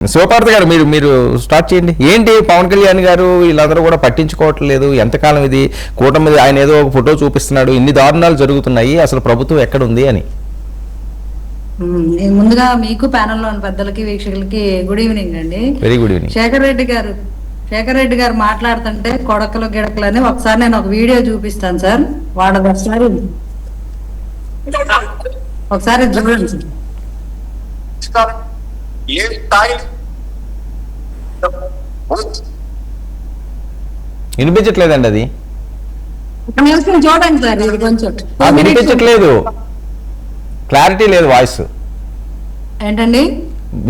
శివపార్వతి గారు మీరు మీరు స్టార్ట్ చేయండి. ఏంటి పవన్ కళ్యాణ్ గారు వీళ్ళందరూ కూడా పట్టించుకోవట్లేదు, ఎంతకాలం ఇది కూటమి, ఆయన ఏదో ఒక ఫోటో చూపిస్తున్నాడు, ఇన్ని దారుణాలు జరుగుతున్నాయి, అసలు ప్రభుత్వం ఎక్కడ ఉంది అని. ముందుగా మీకు ప్యానెల్లోని పెద్దలకి వీక్షకులకి గుడ్ ఈవినింగ్ అండి. Very good evening. Shekhar Reddy గారు మాట్లాడుతుంటే కొడకలు గిడకలని ఒకసారి నేను ఒక వీడియో చూపిస్తాను సార్. వాడు ఒకసారి చూడండి. వినిపించట్లేదండి, అది చూడండి సార్. ఇది కొంచెం వినిపించట్లేదు, క్లారిటీ లేదు, వాయిస్ ఏంటండి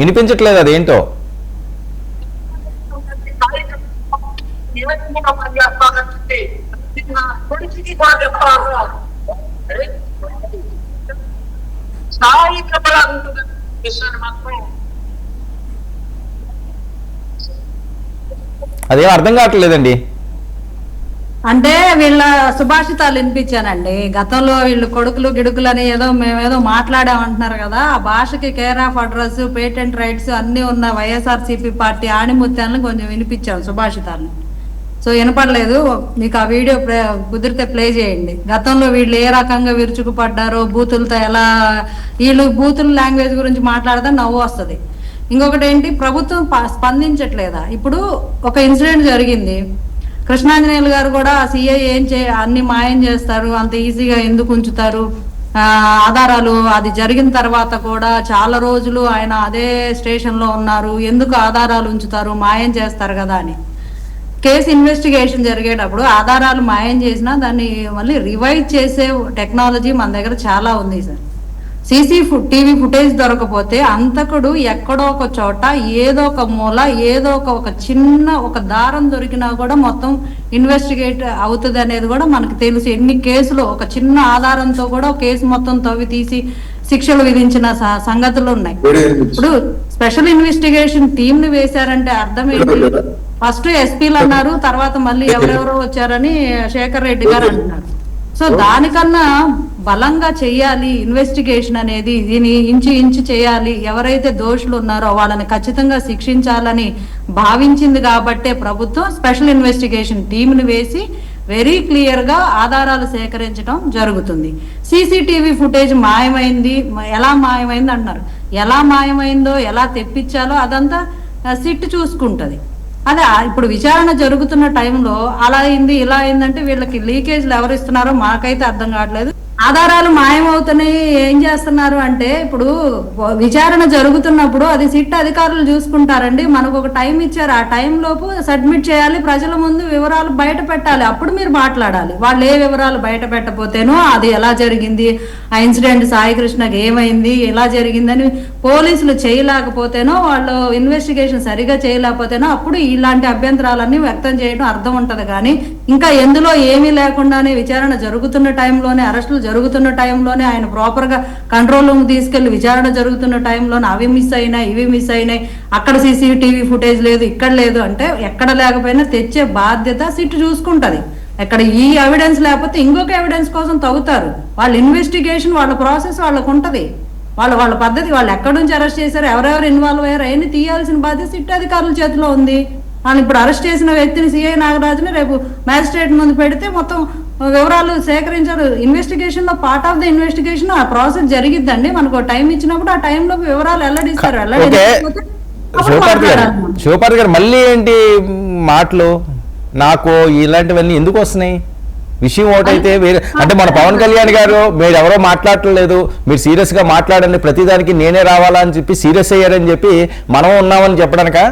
వినిపించట్లేదు, అదేంటో. అదేం అర్థం కావట్లేదండి. అంటే వీళ్ళ సుభాషితాలు వినిపించానండి. గతంలో వీళ్ళు కొడుకులు గిడుకులు అని మేమేదో మాట్లాడామంటున్నారు కదా, ఆ భాషకి care of address, patent rights అన్ని ఉన్న వైఎస్ఆర్సీపీ పార్టీ ఆణిముత్యాలను కొంచెం వినిపించాం సుభాషితాలను. సో వినపడలేదు, మీకు ఆ వీడియో కుదిరితే ప్లే చేయండి. గతంలో వీళ్ళు ఏ రకంగా విరుచుకుపడ్డారో, బూతులతో ఎలా, వీళ్ళు బూతుల లాంగ్వేజ్ గురించి మాట్లాడితే నవ్వు వస్తుంది. ఇంకొకటి ఏంటి, ప్రభుత్వం స్పందించట్లేదా? ఇప్పుడు ఒక ఇన్సిడెంట్ జరిగింది, కృష్ణాంజనేయులు గారు కూడా సిఐ అన్ని మాయం చేస్తారు, అంత ఈజీగా ఎందుకు ఉంచుతారు, ఆధారాలు అది జరిగిన తర్వాత కూడా చాలా రోజులు ఆయన అదే స్టేషన్ లో ఉన్నారు, ఎందుకు ఆధారాలు ఉంచుతారు, మాయం చేస్తారు కదా అని. కేసు ఇన్వెస్టిగేషన్ జరిగేటప్పుడు ఆధారాలు మాయం చేసినా దాన్ని మళ్ళీ రివైవ్ చేసే టెక్నాలజీ మన దగ్గర చాలా ఉంది సార్. టీవీ ఫుటేజ్ దొరకపోతే అంతకుడు ఎక్కడో ఒక చోట ఏదో ఒక మూల ఏదో ఒక చిన్న ఒక దారం దొరికినా కూడా మొత్తం ఇన్వెస్టిగేట్ అవుతుంది అనేది కూడా మనకు తెలుసు. ఎన్ని కేసులు ఒక చిన్న ఆధారంతో కూడా కేసు మొత్తం తవ్వి తీసి శిక్షలు విధించిన సంగతులు ఉన్నాయి. ఇప్పుడు స్పెషల్ ఇన్వెస్టిగేషన్ టీమ్ ని వేశారంటే అర్థం ఏంటి? ఫస్ట్ ఎస్పీలు అన్నారు, తర్వాత మళ్ళీ ఎవరెవరో వచ్చారని శేఖర్ రెడ్డి గారు అంటున్నారు. సో దానికన్నా బలంగా చెయ్యాలి ఇన్వెస్టిగేషన్ అనేది, దీన్ని ఇంచు చేయాలి, ఎవరైతే దోషులు ఉన్నారో వాళ్ళని ఖచ్చితంగా శిక్షించాలని భావించింది కాబట్టే ప్రభుత్వం స్పెషల్ ఇన్వెస్టిగేషన్ టీంని వేసి వెరీ క్లియర్ గా ఆధారాలు సేకరించడం జరుగుతుంది. సీసీటీవీ ఫుటేజ్ మాయమైంది, ఎలా మాయమైంది అంటున్నారు. ఎలా మాయమైందో ఎలా తెప్పించాలో అదంతా సిట్ చూసుకుంటది. అదే ఇప్పుడు విచారణ జరుగుతున్న టైంలో అలా అయింది ఇలా అయిందంటే వీళ్ళకి లీకేజ్లు ఎవరు ఇస్తున్నారో మాకైతే అర్థం కావట్లేదు. ఆధారాలు మాయమవుతున్నాయి, ఏం చేస్తున్నారు అంటే ఇప్పుడు విచారణ జరుగుతున్నప్పుడు అది సిట్ అధికారులు చూసుకుంటారండి. మనకు ఒక టైం ఇచ్చారు, ఆ టైం లోపు సబ్మిట్ చేయాలి, ప్రజల ముందు వివరాలు బయట పెట్టాలి, అప్పుడు మీరు మాట్లాడాలి. వాళ్ళు ఏ వివరాలు బయట పెట్టకపోతేనో అది ఎలా జరిగింది, ఆ ఇన్సిడెంట్ సాయి కృష్ణకి ఏమైంది, ఎలా జరిగిందని పోలీసులు చేయలేకపోతేనో, వాళ్ళు ఇన్వెస్టిగేషన్ సరిగా చేయలేకపోతేనో అప్పుడు ఇలాంటి అభ్యంతరాలన్నీ వ్యక్తం చేయడం అర్థం ఉంటది. కానీ ఇంకా ఎందులో ఏమీ లేకుండానే విచారణ జరుగుతున్న టైంలోనే, అరెస్టులు జరుగుతున్న టైంలోనే ఆయన ప్రాపర్ గా కంట్రోల్ రూమ్ తీసుకెళ్లి విచారణ జరుగుతున్న టైంలోనే అవి మిస్ అయినాయి ఇవి మిస్ అయినాయి, అక్కడ సీసీటీవీ ఫుటేజ్ లేదు ఇక్కడ లేదు అంటే ఎక్కడ లేకపోయినా తెచ్చే బాధ్యత సిట్ చూసుకుంటది. ఎక్కడ ఈ ఎవిడెన్స్ లేకపోతే ఇంకొక ఎవిడెన్స్ కోసం తవ్వుతారు. వాళ్ళ ఇన్వెస్టిగేషన్ వాళ్ళ ప్రాసెస్ వాళ్ళకు ఉంటది, వాళ్ళ పద్ధతి, వాళ్ళు ఎక్కడి నుంచి అరెస్ట్ చేశారు, ఎవరెవరు ఇన్వాల్వ్ అయ్యారు అవన్నీ తీయాల్సిన బాధ్యత సిట్ అధికారుల చేతిలో ఉంది. వాళ్ళు ఇప్పుడు అరెస్ట్ చేసిన వ్యక్తిని సిఐ నాగరాజుని రేపు మ్యాజిస్ట్రేట్ ముందు పెడితే మొత్తం వివరాలు సేకరించారు. ఇన్వెస్టిగేషన్ లో పార్ట్ ఆఫ్ ద ఇన్వెస్టిగేషన్ ఆ ప్రాసెస్ జరిగిద్దండి. మనకు టైం ఇచ్చినప్పుడు ఆ టైంలో వివరాలు వెల్లడిస్తారు. శివపార్వతి గారు మళ్ళీ ఏంటి మాటలు, నాకు ఇలాంటివన్నీ ఎందుకు వస్తున్నాయి? విషయం ఒకటైతే వేరే, అంటే మన పవన్ కళ్యాణ్ గారు మీరు ఎవరో మాట్లాడలేదు, మీరు సీరియస్ గా మాట్లాడండి, ప్రతిదానికి నేనే రావాలా అని చెప్పి సీరియస్ అయ్యారని చెప్పి మనం ఉన్నామని చెప్పడానికా?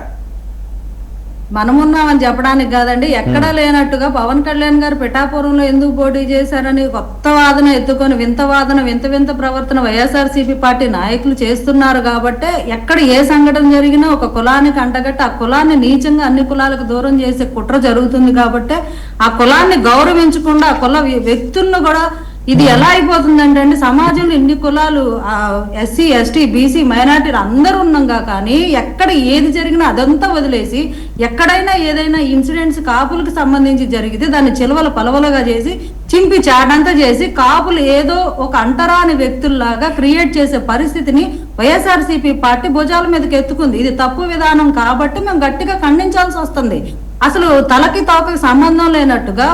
మనమున్నామని చెప్పడానికి కాదండి, ఎక్కడా లేనట్టుగా పవన్ కళ్యాణ్ గారు పిఠాపురంలో ఎందుకు పోటీ చేశారని కొత్త వాదన ఎత్తుకొని వింత వాదన వింత ప్రవర్తన వైఎస్ఆర్సీపీ పార్టీ నాయకులు చేస్తున్నారు. కాబట్టే ఎక్కడ ఏ సంఘటన జరిగినా ఒక కులానికి అంటగట్టి ఆ కులాన్ని నీచంగా అన్ని కులాలకు దూరం చేసే కుట్ర జరుగుతుంది. కాబట్టే ఆ కులాన్ని గౌరవించకుండా ఆ కుల వ్యక్తులను కూడా ఇది ఎలా అయిపోతుందంటే అండి, సమాజంలో ఇన్ని కులాలు, ఎస్సీ ఎస్టీ బీసీ మైనార్టీలు అందరూ ఉన్నాగా, కానీ ఎక్కడ ఏది జరిగినా అదంతా వదిలేసి ఎక్కడైనా ఏదైనా ఇన్సిడెంట్స్ కాపులకు సంబంధించి జరిగితే దాన్ని చిలవల పలవలుగా చేసి చింపి చాటంతా చేసి కాపులు ఏదో ఒక అంటరాని వ్యక్తుల్లాగా క్రియేట్ చేసే పరిస్థితిని వైఎస్ఆర్సీపీ పార్టీ భుజాల మీదకి ఎత్తుకుంది. ఇది తప్పు విధానం కాబట్టి మేము గట్టిగా ఖండించాల్సి వస్తుంది. అసలు తలకి తోకకి సంబంధం లేనట్టుగా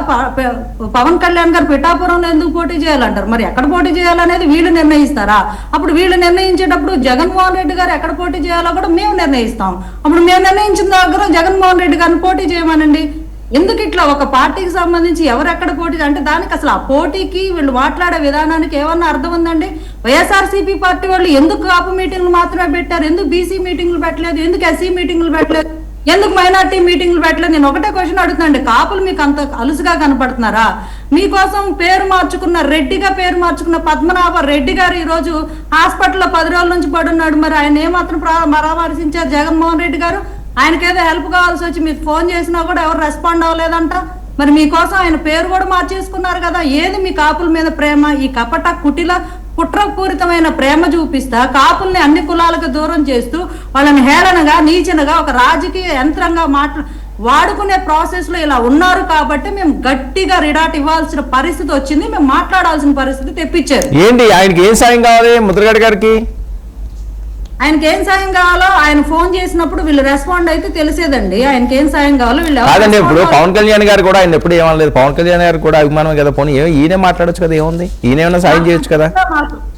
పవన్ కళ్యాణ్ గారు పిఠాపురంలో ఎందుకు పోటీ చేయాలంటారు? మరి ఎక్కడ పోటీ చేయాలనేది వీళ్ళు నిర్ణయిస్తారా? అప్పుడు వీళ్ళు నిర్ణయించేటప్పుడు జగన్మోహన్ రెడ్డి గారు ఎక్కడ పోటీ చేయాలో కూడా మేము నిర్ణయిస్తాం. అప్పుడు మేము నిర్ణయించిన దగ్గర జగన్మోహన్ రెడ్డి గారిని పోటీ చేయమనండి. ఎందుకు ఇట్లా ఒక పార్టీకి సంబంధించి ఎవరు ఎక్కడ పోటీ అంటే దానికి అసలు ఆ పోటీకి వీళ్ళు మాట్లాడే విధానానికి ఏమన్నా అర్థం ఉందండి? వైఎస్ఆర్సీపీ పార్టీ వాళ్ళు ఎందుకు కాపు మీటింగ్లు మాత్రమే పెట్టారు? ఎందుకు బీసీ మీటింగ్లు పెట్టలేదు? ఎందుకు ఎస్సీ మీటింగ్లు పెట్టలేదు? ఎందుకు మైనార్టీ మీటింగ్లు పెట్టలేదు? నేను ఒకటే క్వశ్చన్ అడుగుతానండి. కాపులు మీకు అంత అలుసుగా కనపడుతున్నారా? మీకోసం పేరు మార్చుకున్న రెడ్డిగా పేరు మార్చుకున్న పద్మనాభ రెడ్డి గారు ఈ రోజు హాస్పిటల్లో 10 రోజుల నుంచి పడున్నాడు. మరి ఆయన ఏమాత్రం పరామర్శించారు జగన్మోహన్ రెడ్డి గారు? ఆయనకేదో హెల్ప్ కావాల్సి వచ్చి మీకు ఫోన్ చేసినా కూడా ఎవరు రెస్పాండ్ అవ్వలేదంట. మరి మీకోసం ఆయన పేరు కూడా మార్చేసుకున్నారు కదా. ఏది మీ కాపుల మీద ప్రేమ? ఈ కపట కుటిల కుట్రపూరితమైన ప్రేమ చూపిస్తా కాపుల్ని అన్ని కులాలకు దూరం చేస్తూ వాళ్ళని హేళనగా నీచనగా ఒక రాజకీయ యంత్రంగా వాడుకునే ప్రాసెస్ లో ఇలా ఉన్నారు కాబట్టి మేము గట్టిగా రిడాట్ ఇవ్వాల్సిన పరిస్థితి వచ్చింది. మేము మాట్లాడాల్సిన పరిస్థితి తెప్పించారు. ఏంటి ఆయనకి ఏం సాయం కావాలి ముద్రగడ గారికి? ఆయనకి ఏం సాయం కావాలో ఆయన ఫోన్ చేసినప్పుడు వీళ్ళు రెస్పాండ్ అయితే తెలిసేదండి. ఆయనకి ఏం సాయం కావాలో వీళ్ళు కాదండి. ఇప్పుడు పవన్ కళ్యాణ్ గారు కూడా ఆయన ఎప్పుడు ఏమనలేదు. పవన్ కళ్యాణ్ గారు కూడా అభిమానం కదా. పోనీ ఈయనే మాట్లాడొచ్చు కదా, ఏముంది? ఈయనేమైనా సాయం చేయొచ్చు కదా.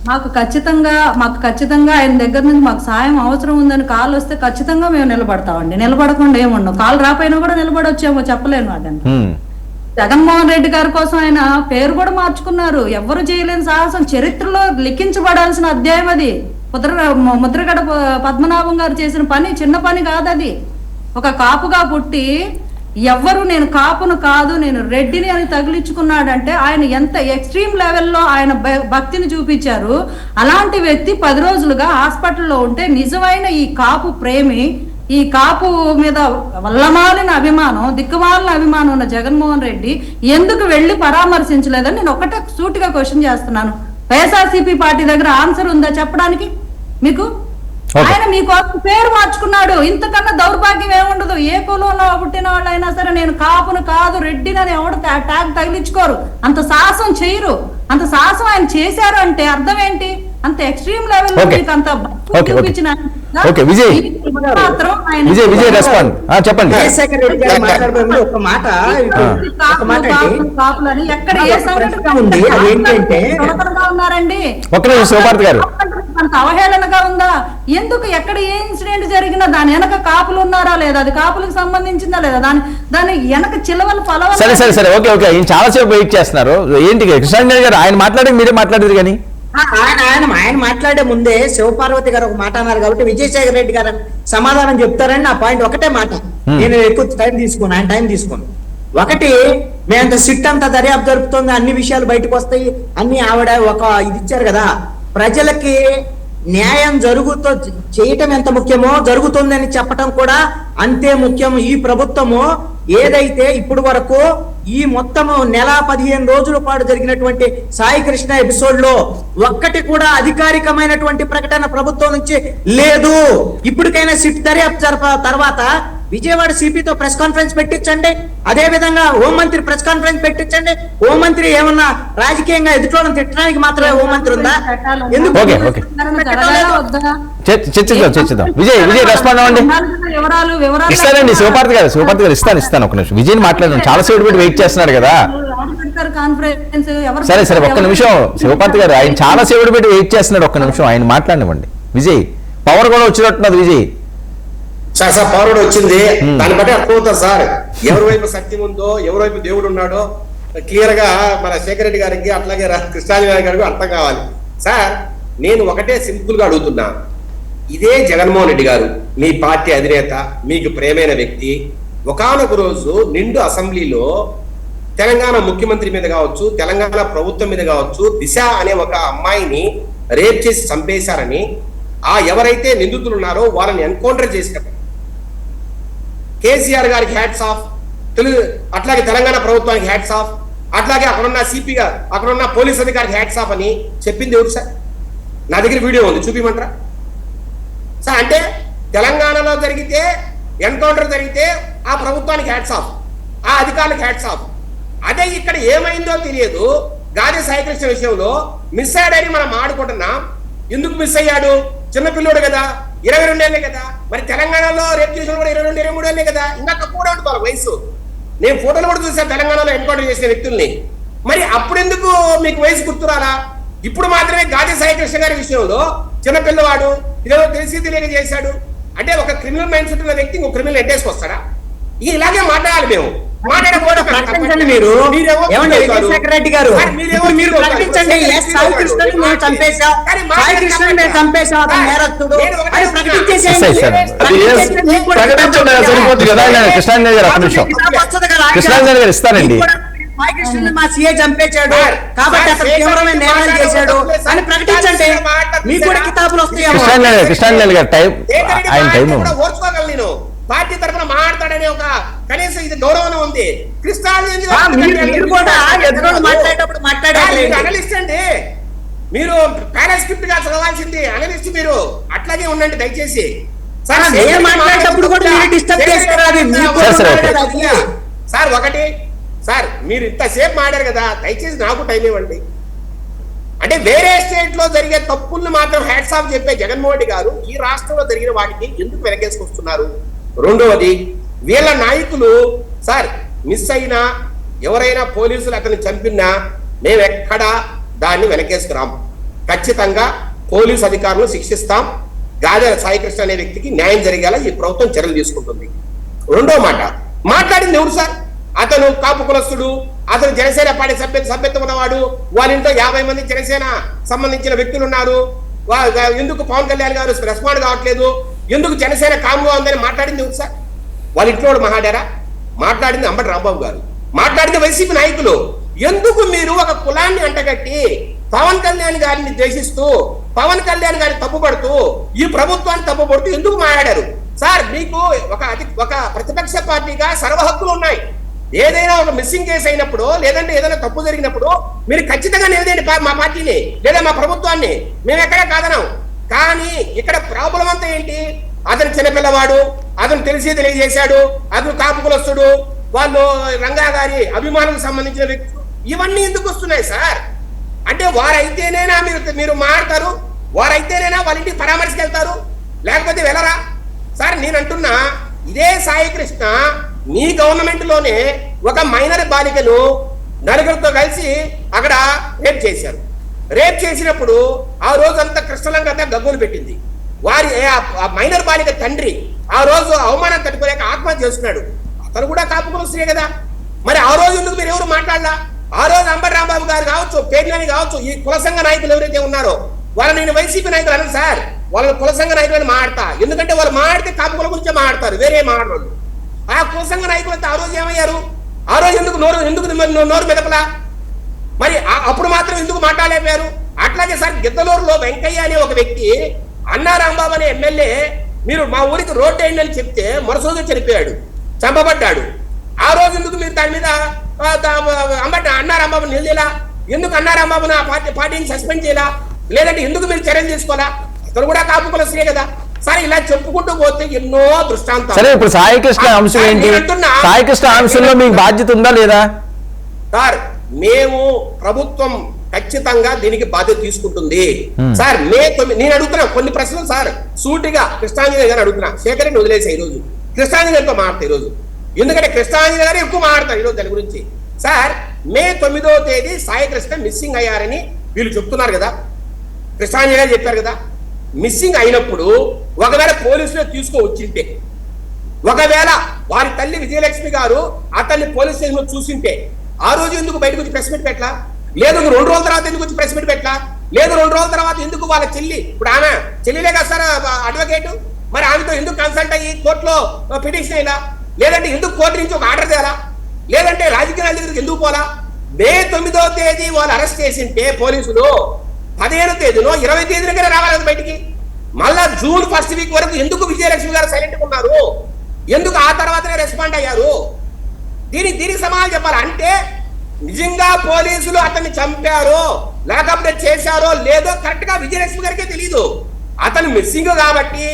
మాకు ఖచ్చితంగా ఆయన దగ్గర నుంచి మాకు సాయం అవసరం ఉందని కాల్ వస్తే ఖచ్చితంగా మేము నిలబడతామండి. నిలబడకుండా ఏముండవు. కాల్ రాపోయినా కూడా నిలబడొచ్చేమో చెప్పలేను వాటిని. జగన్మోహన్ రెడ్డి గారి కోసం ఆయన పేరు కూడా మార్చుకున్నారు. ఎవరు చేయలేని సాహసం చరిత్రలో లిఖించబడాల్సిన అధ్యాయం అది. ముద్రగడ పద్మనాభం గారు చేసిన పని చిన్న పని కాదు. అది ఒక కాపుగా పుట్టి ఎవ్వరు నేను కాపును కాదు నేను రెడ్డిని అని తగిలించుకున్నాడంటే ఆయన ఎంత ఎక్స్ట్రీమ్ లెవెల్లో ఆయన భక్తిని చూపించారు. అలాంటి వ్యక్తి 10 రోజులుగా హాస్పిటల్లో ఉంటే నిజమైన ఈ కాపు ప్రేమి, ఈ కాపు మీద వల్లమాలిన అభిమానం, దిక్కుమాలిన అభిమానం ఉన్న జగన్మోహన్ రెడ్డి ఎందుకు వెళ్ళి పరామర్శించలేదని నేను ఒకటే సూటిగా క్వశ్చన్ చేస్తున్నాను. వైఎస్ఆర్సీపీ పార్టీ దగ్గర ఆన్సర్ ఉందా చెప్పడానికి మీకు? ఆయన మీకోసం పేరు మార్చుకున్నాడు. ఇంతకన్నా దౌర్భాగ్యం ఏముండదు. ఏ కులంలో పుట్టిన వాళ్ళైనా సరే నేను కాపును కాదు రెడ్డినని ఎవడు ట్యాగ్ తగిలించుకోరు. అంత సాహసం చేయరు. అంత సాహసం ఆయన చేశారు అంటే అర్థం ఏంటి? అంత ఎక్స్ట్రీమ్ లెవెల్ అంత చూపించిన చెప్పండి. ఎక్కడ ఏ సంఘటన ఉన్నారండి? అంత అవహేళనగా ఉందా? ఎందుకు ఎక్కడ ఏ ఇన్సిడెంట్ జరిగినా దాని వెనక కాపులు ఉన్నారా లేదా? అది కాపులకు సంబంధించిందా లేదా? దాని వెనక చిలవలు పలవ. సరే ఓకే చాలా సేపు వెయిట్ చేస్తున్నారు. ఏంటి కృష్ణారెడ్డి గారు ఆయన మాట్లాడి మీరే మాట్లాడారు కానీ ఆయన మాట్లాడే ముందే శివపార్వతి గారు ఒక మాట అన్నారు కాబట్టి విజయశేఖర రెడ్డి గారు సమాధానం చెప్తారని నా పాయింట్ ఒకటే మాట. నేను ఎక్కువ ఆయన టైం తీసుకోను. ఒకటి, మేమంత సిట్ అంతా దర్యాప్తు జరుపుతుంది, అన్ని విషయాలు బయటకు వస్తాయి, అన్ని ఆవిడ ఒక ఇది ఇచ్చారు కదా. ప్రజలకి న్యాయం చేయటం ఎంత ముఖ్యమో జరుగుతుందని చెప్పటం కూడా అంతే ముఖ్యం. ఈ ప్రభుత్వము ఏదైతే ఇప్పుడు వరకు ఈ మొత్తము నెల 15 రోజుల పాటు జరిగినటువంటి సాయి కృష్ణ ఎపిసోడ్ లో ఒక్కటి కూడా అధికారికమైనటువంటి ప్రకటన ప్రభుత్వం నుంచి లేదు. ఇప్పటికైనా సిట్ దర్యాప్తు తర్వాత విజయవాడ సిపితో ప్రెస్ కాన్ఫరెన్స్ పెట్టించండి. అదే విధంగా హోంమంత్రి ప్రెస్ కాన్ఫరెన్స్ పెట్టించండి. హోంమంత్రి ఏమన్నా రాజకీయంగా ఎదుటోళ్ళని తిట్టడానికి మాత్రమే హోంమంత్రి ఉందా? చర్చిద్దాం. విజయ్ రెస్పాండ్ అవ్వండి. ఇస్తానండి శివపార్తి గారు ఇస్తాను. ఒక నిమిషం విజయ్ మాట్లాడాను. చాలా సేపు పెట్టి వెయిట్ చేస్తున్నారు కదా. సరే ఒక్క నిమిషం శివపార్తి గారు ఆయన చాలా సేపు పెట్టి వెయిట్ చేస్తున్నాడు. ఒక్క నిమిషం ఆయన మాట్లాడివ్వండి. విజయ్ పవర్ కూడా వచ్చినట్టున్నది. విజయ్ సార్ పౌరుడు వచ్చింది, దాన్ని బట్టి అర్థమవుతుంది సార్ ఎవరి వైపు సత్యం ఉందో ఎవరి వైపు దేవుడు ఉన్నాడో క్లియర్ గా మన శేఖర్ రెడ్డి గారికి అట్లాగే కృష్ణారెడ్డి గారికి అర్థం కావాలి. సార్ నేను ఒకటే సింపుల్ గా అడుగుతున్నా, ఇదే జగన్మోహన్ రెడ్డి గారు మీ పార్టీ అధినేత, మీకు ప్రేమైన వ్యక్తి, ఒకానొక రోజు నిండు అసెంబ్లీలో తెలంగాణ ముఖ్యమంత్రి మీద కావచ్చు, తెలంగాణ ప్రభుత్వం మీద కావచ్చు, దిశ అనే ఒక అమ్మాయిని రేప్ చేసి చంపేశారని ఎవరైతే నిందితులు ఉన్నారో వాళ్ళని ఎన్కౌంటర్ చేశారు. కేసీఆర్ గారికి హ్యాట్స్ ఆఫ్, అట్లాగే తెలంగాణ ప్రభుత్వానికి హ్యాట్స్ ఆఫ్, అట్లాగే అక్కడున్న సిపిగా అక్కడున్న పోలీస్ అధికారికి హ్యాట్స్ ఆఫ్ అని చెప్పింది ఎవరు సార్? నా దగ్గర వీడియో ఉంది, చూపిమంటారా సార్? అంటే తెలంగాణలో జరిగితే ఎన్కౌంటర్ జరిగితే ఆ ప్రభుత్వానికి హ్యాట్స్ ఆఫ్, ఆ అధికారులకు హ్యాట్స్ ఆఫ్. అదే ఇక్కడ ఏమైందో తెలియదు. గాది సాయికృష్ణ విషయంలో మిస్ అయ్యాడని మనం ఆడుకుంటున్నాం. ఎందుకు మిస్ అయ్యాడు? చిన్నపిల్లోడు కదా, 22 ఏళ్ళే కదా. మరి తెలంగాణలో రేపు చేసిన కూడా 22, 23 ఏళ్ళే కదా, ఇంకా తక్కువ కూడా ఉంటుంది వయసు. నేను ఫోటోలు కూడా చూసాను తెలంగాణలో ఎన్కౌంటర్ చేసిన వ్యక్తుల్ని. మరి అప్పుడెందుకు మీకు వయసు గుర్తురాలా? ఇప్పుడు మాత్రమే గాది సాయికృష్ణ గారి విషయంలో చిన్నపిల్లవాడు ఇదేదో తెలిసి తెలియక చేశాడు అంటే ఒక క్రిమినల్ మైండ్ సెట్ ఉన్న వ్యక్తి ఇంకో క్రిమినల్ ఎట్టేసుకొస్తాడా? ఇలాగే మాట్లాడాలి మేము. ప్రకటించండి మీరు. ఏమండి విజయశేఖరరెడ్డి గారు, ఇప్పుడు మీరు ప్రకటించండి, సాయి కృష్ణని మేము చంపేశాం, సాయి కృష్ణని మేము చంపేశాం, అతను నేరస్తుడు అని ప్రకటించేసేయండి. సరిపోతుంది కదా. కృష్ణాంజలి గారు ఒక్క నిమిషం, కృష్ణాంజలి గారు ఇస్తానండి. సాయి కృష్ణని మా సీఏ చంపేశాడు కాబట్టి అతను తీవ్రమైన నేరాలు చేశాడు అని ప్రకటించండి. మీకు కూడా కితాబులు వస్తాయి. కృష్ణాంజలి గారు టైం, ఆయన టైం ఓర్చుకోగలను నేను. పార్టీ తరఫున మాట్లాడనే ఒక కనీసం ఇది గౌరవం ఉంది. మీరు కూడా ఎదురు మాట్లాడేటప్పుడు మాట్లాడాలి. అనలిస్ట్ అండి, మీరు పారాస్క్రిప్ట్ గా చదవాల్సింది అనలిస్ట్. మీరు అట్లాగే ఉండండి దయచేసి. మాట్లాడేటప్పుడు కూడా మీరు డిస్టర్బ్ చేస్తారు. సార్ ఒకటి, సార్ మీరు ఇంతసేపు మాట్లాడారు కదా, దయచేసి నాకు టైం ఇవ్వండి. అంటే వేరే స్టేట్ లో జరిగే తప్పుల్ని మాత్రం హ్యాట్స్ ఆఫ్ చెప్పే జగన్మోహన్ రెడ్డి గారు ఈ రాష్ట్రంలో జరిగిన వాటికి ఎందుకు వెనకేసుకొస్తున్నారు? రెండవది, వీళ్ళ నాయకులు సార్ మిస్ అయినా ఎవరైనా పోలీసులు అతన్ని చంపినా మేమెక్కడా దాన్ని వెనకేసుకురాం. ఖచ్చితంగా పోలీసు అధికారులు శిక్షిస్తాం. గాదె సాయికృష్ణ అనే వ్యక్తికి న్యాయం జరిగేలా ఈ ప్రభుత్వం చర్యలు తీసుకుంటుంది. రెండో మాట మాట్లాడింది ఎవరు సార్? అతను కాపు కులస్తుడు, అతను జనసేన పార్టీ సభ్యత్వం ఉన్నవాడు, వాళ్ళ ఇంట్లో 50 మంది జనసేన సంబంధించిన వ్యక్తులు ఉన్నారు. ఎందుకు పవన్ కళ్యాణ్ గారు రెస్పాండ్ కావట్లేదు, ఎందుకు జనసేన కామ్గా ఉందని మాట్లాడింది ఎవరు సార్? వాళ్ళ ఇంట్లో మాట్లాడారా? మాట్లాడింది అంబటి రాంబాబు గారు, మాట్లాడింది వైసీపీ నాయకులు. ఎందుకు మీరు ఒక కులాన్ని అంటగట్టి పవన్ కళ్యాణ్ గారిని ద్వేషిస్తూ, పవన్ కళ్యాణ్ గారిని తప్పుపడుతూ, ఈ ప్రభుత్వాన్ని తప్పుపడుతూ ఎందుకు మాట్లాడారు సార్? మీకు ఒక ప్రతిపక్ష పార్టీగా సర్వ హక్కులు ఉన్నాయి. ఏదైనా ఒక మిస్సింగ్ కేసు అయినప్పుడు, లేదంటే ఏదైనా తప్పు జరిగినప్పుడు మీరు ఖచ్చితంగా నిలదండి మా పార్టీని లేదా మా ప్రభుత్వాన్ని. మేము ఎక్కడా కాదన్నాం. కానీ ఇక్కడ ప్రాబ్లం అంతా ఏంటి? అతను చిన్నపిల్లవాడు, అతను తెలియజేశాడు, అతను కాపు కులస్తుడు, వాళ్ళు రంగా గారి అభిమానులకు సంబంధించిన వ్యక్తులు, ఇవన్నీ ఎందుకు వస్తున్నాయి సార్? అంటే వారైతేనేనా మీరు మాట్లాడతారు, వారైతేనేనా వాళ్ళ ఇంటికి పరామర్శకి వెళ్తారు, లేకపోతే వెళ్ళరా సార్? నేను అంటున్నా, ఇదే సాయి కృష్ణ మీ గవర్నమెంట్ లోనే ఒక మైనర్ బాలికను నలుగురితో కలిసి అక్కడ రేప్ చేశారు. రేప్ చేసినప్పుడు ఆ రోజు అంతా కృష్ణలంగా గగ్గులు పెట్టింది. వారి మైనర్ బాలిక తండ్రి ఆ రోజు అవమానం తట్టుకోలేక ఆత్మహత్య చేసుకున్నాడు. అతను కూడా కాపుకులొస్తే కదా. మరి ఆ రోజు ఎందుకు మీరు ఎవరు మాట్లాడలా? ఆ రోజు అంబటి రాంబాబు గారు కావచ్చు, పేర్లని కావచ్చు, ఈ కుల సంఘ నాయకులు ఎవరైతే ఉన్నారో వాళ్ళని నేను వైసీపీ నాయకులు అన్నాను సార్, వాళ్ళని కుల సంఘ నాయకులని మాట్లాడతా. ఎందుకంటే వాళ్ళు మాట్లాడితే కాపుకుల గురించే మాట్లాడతారు, వేరే మాట్లాడరు. ఆ కుల సంఘ నాయకులంతా ఆ రోజు ఏమయ్యారు? ఆ రోజు ఎందుకు నోరు మెదపలా? మరి అప్పుడు మాత్రం ఎందుకు మాట్లాడలేకపోయారు? అట్లాగే సార్ గిద్దలూరులో వెంకయ్య అనే ఒక వ్యక్తి అన్నా రాంబాబు అనే ఎమ్మెల్యే మీరు మా ఊరికి రోడ్డు వేయండి అని చెప్తే మరుసోజు చనిపోయాడు, చంపబడ్డాడు. ఆ రోజు ఎందుకు మీరు దాని మీద అన్నా రాంబాబు నిలదేలా? ఎందుకు అన్నా రాంబాబుని ఆ పార్టీని సస్పెండ్ చేయాలా? లేదంటే ఎందుకు మీరు చర్యలు తీసుకోవాలా? అతను కూడా కాపుకుల స్త్రీ కదా సార్. ఇలా చెప్పుకుంటూ పోతే ఎన్నో దృష్టాంతాలు. సరే, ఇప్పుడు సాయికృష్ణ అంశం ఏంటి? సాయికృష్ణ అంశంలో మీకు బాధ్యత ఉందా లేదా సార్? మేము ప్రభుత్వం ఖచ్చితంగా దీనికి బాధ్యత తీసుకుంటుంది సార్. నేను అడుగుతున్నా కొన్ని ప్రశ్నలు సార్, సూటిగా కృష్ణాంజలి గారు అడుగుతున్నా. శేఖర్ని వదిలేసా ఈరోజు, కృష్ణాంజలి గారితో మాట్లాడతా ఈరోజు. ఎందుకంటే కృష్ణాంజలి గారు ఎక్కువ మాట్లాడతారు ఈరోజు దాని గురించి. సార్, మే 9వ తేదీ సాయి కృష్ణ మిస్సింగ్ అయ్యారని వీళ్ళు చెప్తున్నారు కదా, కృష్ణాంజలి గారు చెప్పారు కదా. మిస్సింగ్ అయినప్పుడు ఒకవేళ పోలీసులు తీసుకువచ్చింటే, ఒకవేళ వారి తల్లి విజయలక్ష్మి గారు అతన్ని పోలీస్ స్టేషన్ లో చూసింటే, ఆ రోజు ఎందుకు బయటకు వచ్చి ప్రెస్ మీట్ పెట్టలా? లేదు 2 రోజుల తర్వాత ఎందుకు వచ్చి ప్రెస్ మీట్ పెట్టలా? లేదు 2 రోజుల తర్వాత ఎందుకు వాళ్ళ చెల్లి, ఇప్పుడు ఆమె చెల్లిలే కదా సార్ అడ్వకేట్, మరి ఆమెతో ఎందుకు కన్సల్ట్ అయ్యి కోర్టులో పిటిషన్ అయినా? లేదంటే ఎందుకు కోర్టు నుంచి ఒక ఆర్డర్ తేలా? లేదంటే రాజకీయాల దగ్గరికి ఎందుకు పోలా? మే 9వ తేదీ వాళ్ళు అరెస్ట్ చేసింటే పోలీసులు 15వ తేదీనో 20వ తేదీన రావాలి బయటికి. మళ్ళా జూన్ 1st వీక్ వరకు ఎందుకు విజయలక్ష్మి గారు సైలెంట్ ఉన్నారు? ఎందుకు ఆ తర్వాతనే రెస్పాండ్ అయ్యారు? దీనికి సమాధానం చెప్పాలి. అంటే నిజంగా పోలీసులు అతన్ని చంపారో లేకపోతే చేశారో లేదో కరెక్ట్ గా విజయలక్ష్మి గారికే తెలియదు. అతను మిస్సింగ్ కాబట్టి,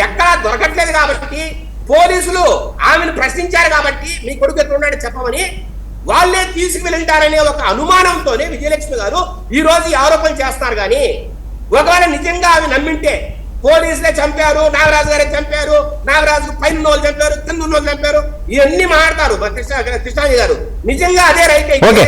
ఎక్కడా దొరకట్లేదు కాబట్టి, పోలీసులు ఆమెను ప్రశ్నించారు కాబట్టి మీ కొడుకు ఎక్కడ ఉన్నాడు చెప్పమని వాళ్ళే తీసుకువెళ్తారనే ఒక అనుమానంతోనే విజయలక్ష్మి గారు ఈ రోజు ఈ ఆరోపణ చేస్తారు. కానీ ఒకవేళ నిజంగా అవి నమ్మింటే పోలీసులే చంపారు, నాగరాజు గారే చంపారు, నాగరాజు పైన వాళ్ళు చంపారు, కింద వాళ్ళు చంపారు, ఇవన్నీ మాట్లాడతారు కృష్ణాజీ గారు. నిజంగా అదే రైట్ అయితే